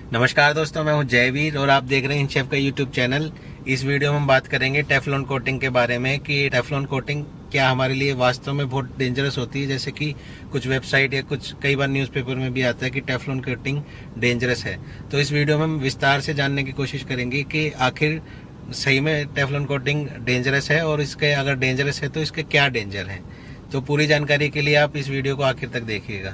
नमस्कार दोस्तों, मैं हूं जयवीर और आप देख रहे हैं शेफ का यूट्यूब चैनल। इस वीडियो में हम बात करेंगे टेफ्लॉन कोटिंग के बारे में कि टेफ्लॉन कोटिंग क्या हमारे लिए वास्तव में बहुत डेंजरस होती है। जैसे कि कुछ वेबसाइट या कुछ कई बार न्यूज़पेपर में भी आता है कि टेफ्लॉन कोटिंग डेंजरस है। तो इस वीडियो में हम विस्तार से जानने की कोशिश करेंगे कि आखिर सही में टेफ्लॉन कोटिंग डेंजरस है और इसके अगर डेंजरस है तो इसके क्या डेंजर है। तो पूरी जानकारी के लिए आप इस वीडियो को आखिर तक देखिएगा।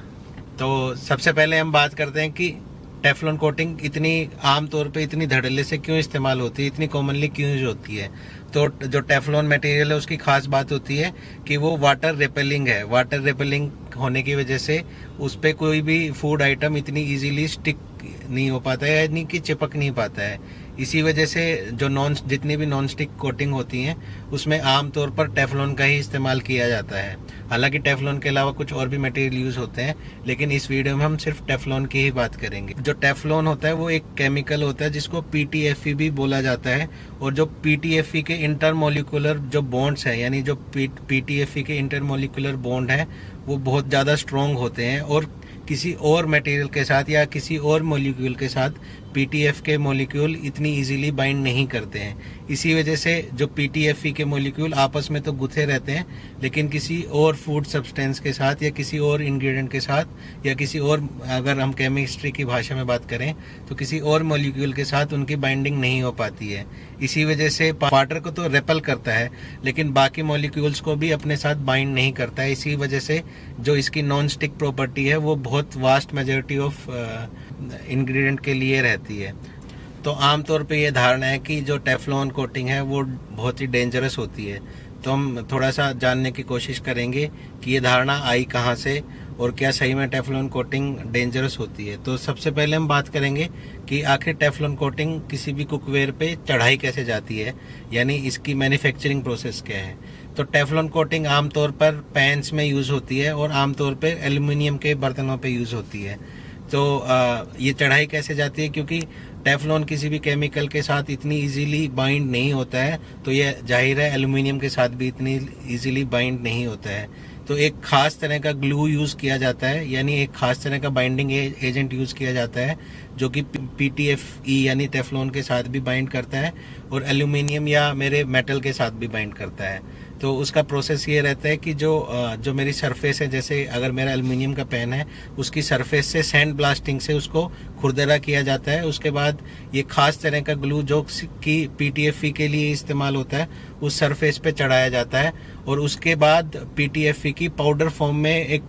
तो सबसे पहले हम बात करते हैं कि टेफ्लॉन कोटिंग इतनी आम तौर पे इतनी धड़ल्ले से क्यों इस्तेमाल होती है, इतनी कॉमनली क्यों यूज होती है। तो जो टेफ्लॉन मटेरियल है उसकी खास बात होती है कि वो वाटर रिपेलिंग है। वाटर रिपेलिंग होने की वजह से उस पर कोई भी फूड आइटम इतनी इजीली स्टिक नहीं हो पाता है, यानी कि चिपक नहीं पाता है। इसी वजह से जो जितनी भी नॉन स्टिक कोटिंग होती हैं उसमें आमतौर पर टेफ्लॉन का ही इस्तेमाल किया जाता है। हालांकि टेफ्लॉन के अलावा कुछ और भी मटेरियल यूज होते हैं, लेकिन इस वीडियो में हम सिर्फ टेफ्लॉन की ही बात करेंगे। जो टेफ्लॉन होता है वो एक केमिकल होता है जिसको पीटीएफई भी बोला जाता है। और जो पीटीएफई के इंटरमोलिकुलर जो बॉन्ड्स हैं, यानी जो पीटीएफई के इंटरमोलिकुलर बॉन्ड हैं वो बहुत ज़्यादा स्ट्रॉन्ग होते हैं और किसी और मटेरियल के साथ या किसी और मॉलिक्यूल के साथ पीटीएफ के मॉलिक्यूल इतनी इजीली बाइंड नहीं करते हैं। इसी वजह से जो पीटीएफई के मॉलिक्यूल आपस में तो गुथे रहते हैं, लेकिन किसी और फूड सब्सटेंस के साथ या किसी और इंग्रेडिएंट के साथ या किसी और, अगर हम केमिस्ट्री की भाषा में बात करें तो किसी और मॉलिक्यूल के साथ उनकी बाइंडिंग नहीं हो पाती है। इसी वजह से वाटर को तो रेपल करता है लेकिन बाकी मॉलिक्यूल्स को भी अपने साथ बाइंड नहीं करता है। इसी वजह से जो इसकी नॉन स्टिक प्रॉपर्टी है वो बहुत वास्ट मेजॉरिटी ऑफ इंग्रेडिएंट के लिए रहती है। तो आमतौर पे ये धारणा है कि जो टेफ्लॉन कोटिंग है वो बहुत ही डेंजरस होती है। तो हम थोड़ा सा जानने की कोशिश करेंगे कि ये धारणा आई कहाँ से और क्या सही में टेफ्लॉन कोटिंग डेंजरस होती है। तो सबसे पहले हम बात करेंगे कि आखिर टेफ्लॉन कोटिंग किसी भी कुकवेयर पे चढ़ाई कैसे जाती है, यानी इसकी मैन्युफैक्चरिंग प्रोसेस क्या है। तो टेफ्लॉन कोटिंग आमतौर पर पैन्स में यूज़ होती है और आमतौर पर एल्युमिनियम के बर्तनों पर यूज़ होती है। तो ये चढ़ाई कैसे जाती है, क्योंकि टेफ्लॉन किसी भी केमिकल के साथ इतनी इजीली बाइंड नहीं होता है, तो ये जाहिर है एल्युमिनियम के साथ भी इतनी इजीली बाइंड नहीं होता है। तो एक खास तरह का ग्लू यूज़ किया जाता है, यानी एक खास तरह का बाइंडिंग एजेंट यूज़ किया जाता है जो कि पीटीएफई यानी टेफ्लॉन के साथ भी बाइंड करता है और एल्युमिनियम या मेरे मेटल के साथ भी बाइंड करता है। तो उसका प्रोसेस ये रहता है कि जो मेरी सरफेस है, जैसे अगर मेरा एल्युमिनियम का पेन है उसकी सरफेस से सैंड ब्लास्टिंग से उसको खुरदरा किया जाता है। उसके बाद ये खास तरह का ग्लू जो कि पीटीएफई के लिए इस्तेमाल होता है उस सरफेस पे चढ़ाया जाता है और उसके बाद पीटीएफई की पाउडर फॉर्म में एक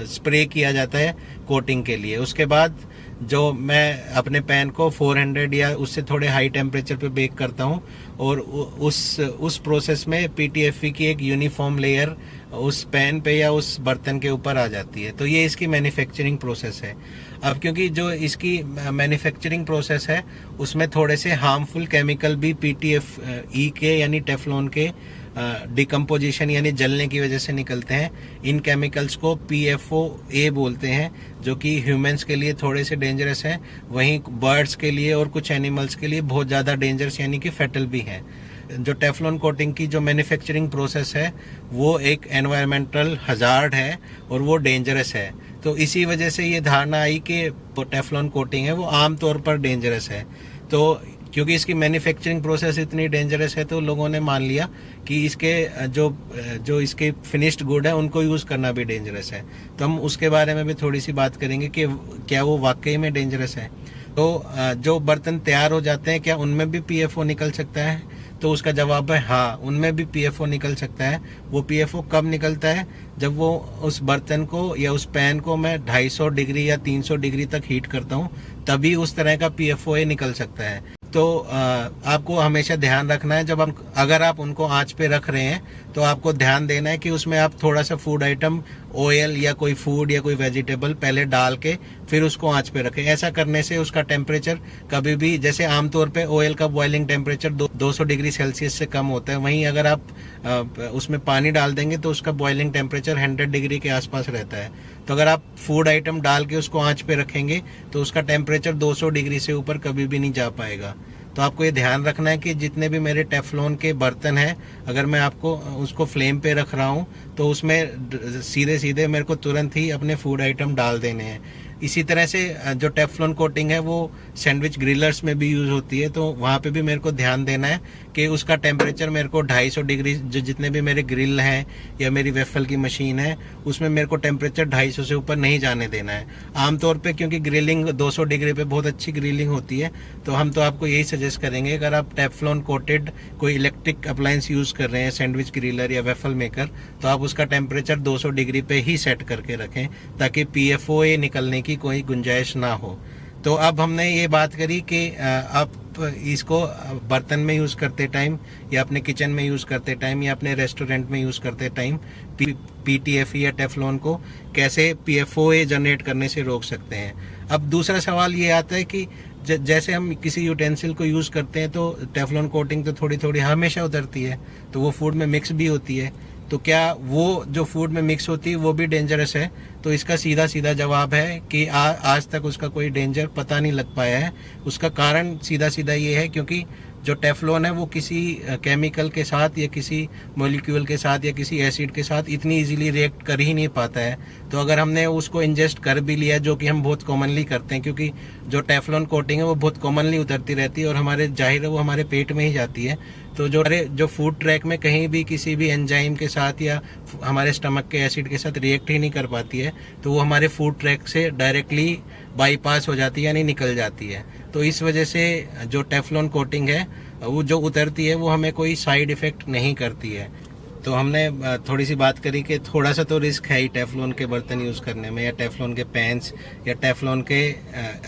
स्प्रे किया जाता है कोटिंग के लिए। उसके बाद जो मैं अपने पैन को 400 या उससे थोड़े हाई टेम्परेचर पे बेक करता हूँ और उस प्रोसेस में पीटीएफई की एक यूनिफॉर्म लेयर उस पैन पे या उस बर्तन के ऊपर आ जाती है। तो ये इसकी मैन्युफैक्चरिंग प्रोसेस है। अब क्योंकि जो इसकी मैन्युफैक्चरिंग प्रोसेस है उसमें थोड़े से हार्मफुल केमिकल भी पीटीएफई के यानी टेफ्लॉन के डिकम्पोजिशन यानी जलने की वजह से निकलते हैं। इन केमिकल्स को PFOA बोलते हैं, जो कि ह्यूमंस के लिए थोड़े से डेंजरस हैं, वहीं बर्ड्स के लिए और कुछ एनिमल्स के लिए बहुत ज़्यादा डेंजरस यानी कि फैटल भी हैं। जो टेफ्लॉन कोटिंग की जो मैन्युफैक्चरिंग प्रोसेस है वो एक एनवायरमेंटल हजार्ड है और वो डेंजरस है। तो इसी वजह से ये धारणा आई कि टेफ्लॉन कोटिंग है वो आमतौर पर डेंजरस है। तो क्योंकि इसकी मैन्युफैक्चरिंग प्रोसेस इतनी डेंजरस है तो लोगों ने मान लिया कि इसके जो इसके फिनिश्ड गुड है उनको यूज़ करना भी डेंजरस है। तो हम उसके बारे में भी थोड़ी सी बात करेंगे कि क्या वो वाकई में डेंजरस है। तो जो बर्तन तैयार हो जाते हैं क्या उनमें भी PFO निकल सकता है? तो उसका जवाब है हाँ, उनमें भी PFO निकल सकता है। वो PFO कब निकलता है? जब वो उस बर्तन को या उस पैन को मैं 250 डिग्री या 300 डिग्री तक हीट करता हूँ, तभी उस तरह का PFOA निकल सकता है। तो आपको हमेशा ध्यान रखना है अगर आप उनको आंच पे रख रहे हैं तो आपको ध्यान देना है कि उसमें आप थोड़ा सा फूड आइटम, ऑयल या कोई फूड या कोई वेजिटेबल पहले डाल के फिर उसको आंच पे रखें। ऐसा करने से उसका टेम्परेचर कभी भी, जैसे आमतौर पे ऑयल का बॉइलिंग टेम्परेचर 200 डिग्री सेल्सियस से कम होता है, वहीं अगर आप उसमें पानी डाल देंगे तो उसका बॉइलिंग टेम्परेचर 100 डिग्री के आसपास रहता है। तो अगर आप फूड आइटम डाल के उसको आंच पे रखेंगे तो उसका टेम्परेचर 200 डिग्री से ऊपर कभी भी नहीं जा पाएगा। तो आपको ये ध्यान रखना है कि जितने भी मेरे टेफ्लॉन के बर्तन हैं, अगर मैं आपको उसको फ्लेम पे रख रहा हूँ तो उसमें सीधे सीधे मेरे को तुरंत ही अपने फूड आइटम डाल देने हैं। इसी तरह से जो टेफ्लॉन कोटिंग है वो सैंडविच ग्रिलर्स में भी यूज़ होती है, तो वहाँ पे भी मेरे को ध्यान देना है कि उसका टेम्परेचर मेरे को 250 डिग्री, जो जितने भी मेरे ग्रिल हैं या मेरी वेफल की मशीन है उसमें मेरे को टेम्परेचर 250 से ऊपर नहीं जाने देना है। आमतौर पे क्योंकि ग्रिलिंग 200 डिग्री पे बहुत अच्छी ग्रिलिंग होती है, तो हम तो आपको यही सजेस्ट करेंगे, अगर आप टेफ्लॉन कोटेड कोई इलेक्ट्रिक अप्लायंस यूज़ कर रहे हैं, सैंडविच ग्रिलर या वेफल मेकर, तो आप उसका टेम्परेचर 200 डिग्री पे ही सेट करके रखें ताकि PFOA निकलने की कोई गुंजाइश ना हो। तो अब हमने ये बात करी कि आप इसको बर्तन में यूज़ करते टाइम या अपने किचन में यूज़ करते टाइम या अपने रेस्टोरेंट में यूज़ करते टाइम PTFE या टेफ्लॉन को कैसे PFOA जनरेट करने से रोक सकते हैं। अब दूसरा सवाल ये आता है कि जैसे हम किसी यूटेंसिल को यूज़ करते हैं तो टेफ्लॉन कोटिंग तो थोड़ी थोड़ी हमेशा उतरती है, तो वो फूड में मिक्स भी होती है, तो क्या वो जो फूड में मिक्स होती है वो भी डेंजरस है? तो इसका सीधा सीधा जवाब है कि आज तक उसका कोई डेंजर पता नहीं लग पाया है। उसका कारण सीधा सीधा ये है क्योंकि जो टेफ्लॉन है वो किसी केमिकल के साथ या किसी मॉलिक्यूल के साथ या किसी एसिड के साथ इतनी इजीली रिएक्ट कर ही नहीं पाता है। तो अगर हमने उसको इंजेस्ट कर भी लिया, जो कि हम बहुत कॉमनली करते हैं, क्योंकि जो टेफ्लॉन कोटिंग है वो बहुत कॉमनली उतरती रहती है और हमारे जाहिर है वो हमारे पेट में ही जाती है, तो जो फूड ट्रैक में कहीं भी किसी भी एंजाइम के साथ या हमारे स्टमक के एसिड के साथ रिएक्ट ही नहीं कर पाती है, तो वो हमारे फूड ट्रैक से डायरेक्टली बाईपास हो जाती है यानी निकल जाती है। तो इस वजह से जो टेफ्लॉन कोटिंग है वो जो उतरती है वो हमें कोई साइड इफ़ेक्ट नहीं करती है। तो हमने थोड़ी सी बात करी कि थोड़ा सा तो रिस्क है ही टेफ्लॉन के बर्तन यूज़ करने में या टेफ्लॉन के पैन्स या टेफ्लॉन के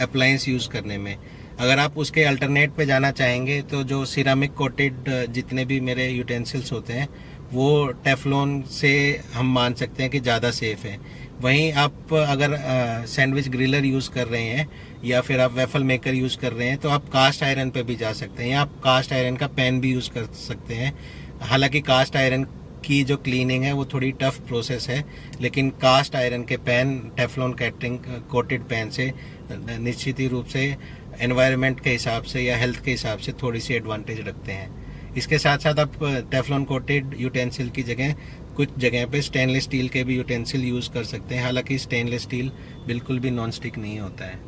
अप्लायंस यूज़ करने में। अगर आप उसके अल्टरनेट पे जाना चाहेंगे तो जो सिरामिक कोटेड जितने भी मेरे यूटेंसिल्स होते हैं वो टेफ्लॉन से हम मान सकते हैं कि ज़्यादा सेफ़ है। वहीं आप अगर सैंडविच ग्रिलर यूज़ कर रहे हैं या फिर आप वेफल मेकर यूज़ कर रहे हैं तो आप कास्ट आयरन पे भी जा सकते हैं या आप कास्ट आयरन का पैन भी यूज़ कर सकते हैं। हालांकि कास्ट आयरन की जो क्लीनिंग है वो थोड़ी टफ प्रोसेस है, लेकिन कास्ट आयरन के पैन टेफ्लॉन कोटेड पैन से निश्चित ही रूप से एनवायरनमेंट के हिसाब से या हेल्थ के हिसाब से थोड़ी सी एडवांटेज रखते हैं। इसके साथ साथ आप टेफ्लॉन कोटेड यूटेंसिल की जगह कुछ जगह पे स्टेनलेस स्टील के भी यूटेंसिल यूज़ कर सकते हैं, हालांकि स्टेनलेस स्टील बिल्कुल भी नॉन स्टिक नहीं होता है।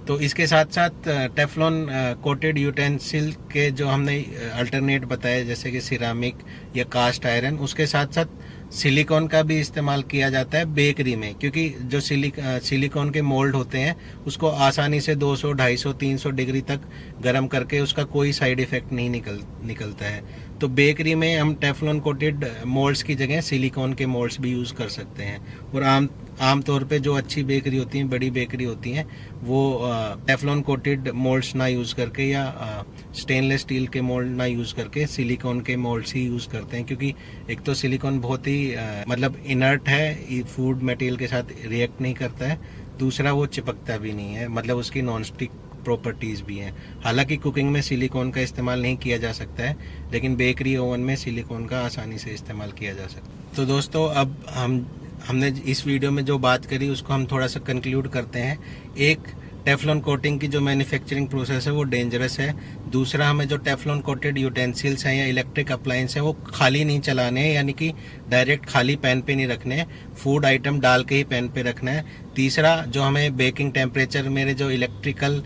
तो इसके साथ साथ टेफ्लॉन कोटेड यूटेंसिल के जो हमने अल्टरनेट बताए जैसे कि सिरामिक या कास्ट आयरन, उसके साथ साथ सिलिकॉन का भी इस्तेमाल किया जाता है बेकरी में, क्योंकि जो सिलिकॉन के मोल्ड होते हैं उसको आसानी से 200, 250, 300 डिग्री तक गर्म करके उसका कोई साइड इफ़ेक्ट नहीं निकलता है। तो बेकरी में हम टेफ्लॉन कोटेड मोल्ड्स की जगह सिलिकॉन के मोल्ड्स भी यूज़ कर सकते हैं। और आम तौर पे जो अच्छी बेकरी होती हैं, बड़ी बेकरी होती हैं, वो टेफ्लॉन कोटेड मोल्ड्स ना यूज़ करके या स्टेनलेस स्टील के मोल्ड ना यूज़ करके सिलिकॉन के मोल्ड्स ही यूज़ करते हैं, क्योंकि एक तो सिलिकॉन बहुत ही मतलब इनर्ट है, फूड मटेरियल के साथ रिएक्ट नहीं करता है, दूसरा वो चिपकता भी नहीं है, मतलब उसकी नॉन स्टिक प्रॉपर्टीज़ भी हैं। हालांकि कुकिंग में सिलिकॉन का इस्तेमाल नहीं किया जा सकता है, लेकिन बेकरी ओवन में सिलिकॉन का आसानी से इस्तेमाल किया जा सकता है। तो दोस्तों अब हमने इस वीडियो में जो बात करी उसको हम थोड़ा सा कंक्लूड करते हैं। एक, टेफ्लॉन कोटिंग की जो मैन्युफैक्चरिंग प्रोसेस है वो डेंजरस है। दूसरा, हमें जो टेफ्लॉन कोटेड यूटेंसिल्स हैं या इलेक्ट्रिक अप्लायंस हैं वो खाली नहीं चलाने हैं, यानी कि डायरेक्ट खाली पैन पे नहीं रखने हैं, फूड आइटम डाल के ही पैन पे रखना है। तीसरा, जो हमें बेकिंग टेम्परेचर, मेरे जो इलेक्ट्रिकल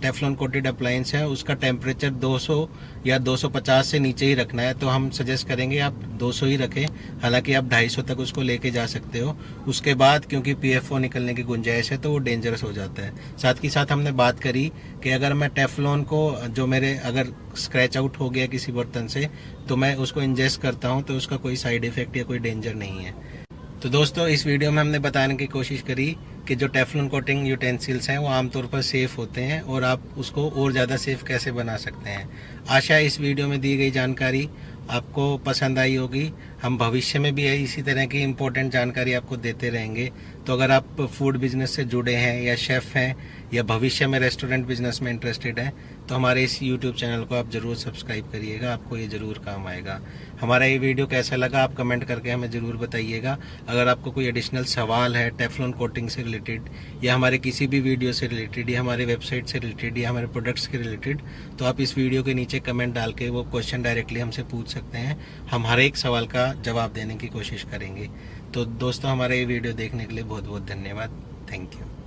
टेफ्लॉन कोटेड अप्लायंस है उसका टेम्परेचर 200 या 250 से नीचे ही रखना है, तो हम सजेस्ट करेंगे आप 200 ही रखें। हालांकि आप 250 तक उसको लेके जा सकते हो। उसके बाद क्योंकि PFO निकलने की गुंजाइश है तो वो डेंजरस हो जाता है। साथ ही साथ हमने बात करी कि अगर मैं टेफ्लॉन को जो मेरे अगर स्क्रैच आउट हो गया किसी बर्तन से तो मैं उसको इंजेस्ट करता हूँ तो उसका कोई साइड इफेक्ट या कोई डेंजर नहीं है। तो दोस्तों इस वीडियो में हमने बताने की कोशिश करी कि जो टेफ्लॉन कोटिंग यूटेंसिल्स हैं वो आमतौर पर सेफ़ होते हैं और आप उसको और ज़्यादा सेफ़ कैसे बना सकते हैं। आशा है इस वीडियो में दी गई जानकारी आपको पसंद आई होगी। हम भविष्य में भी इसी तरह की इम्पोर्टेंट जानकारी आपको देते रहेंगे। तो अगर आप फूड बिजनेस से जुड़े हैं या शेफ़ हैं या भविष्य में रेस्टोरेंट बिजनेस में इंटरेस्टेड हैं तो हमारे इस YouTube चैनल को आप ज़रूर सब्सक्राइब करिएगा, आपको ये ज़रूर काम आएगा। हमारा ये वीडियो कैसा लगा आप कमेंट करके हमें ज़रूर बताइएगा। अगर आपको कोई एडिशनल सवाल है टेफ्लॉन कोटिंग से रिलेटेड या हमारे किसी भी वीडियो से रिलेटेड या हमारे वेबसाइट से रिलेटेड या हमारे प्रोडक्ट्स के रिलेटेड, तो आप इस वीडियो के नीचे कमेंट डाल के वो क्वेश्चन डायरेक्टली हमसे पूछ सकते हैं। हम हर एक सवाल का जवाब देने की कोशिश करेंगे। तो दोस्तों हमारा ये वीडियो देखने के लिए बहुत बहुत धन्यवाद। Thank you.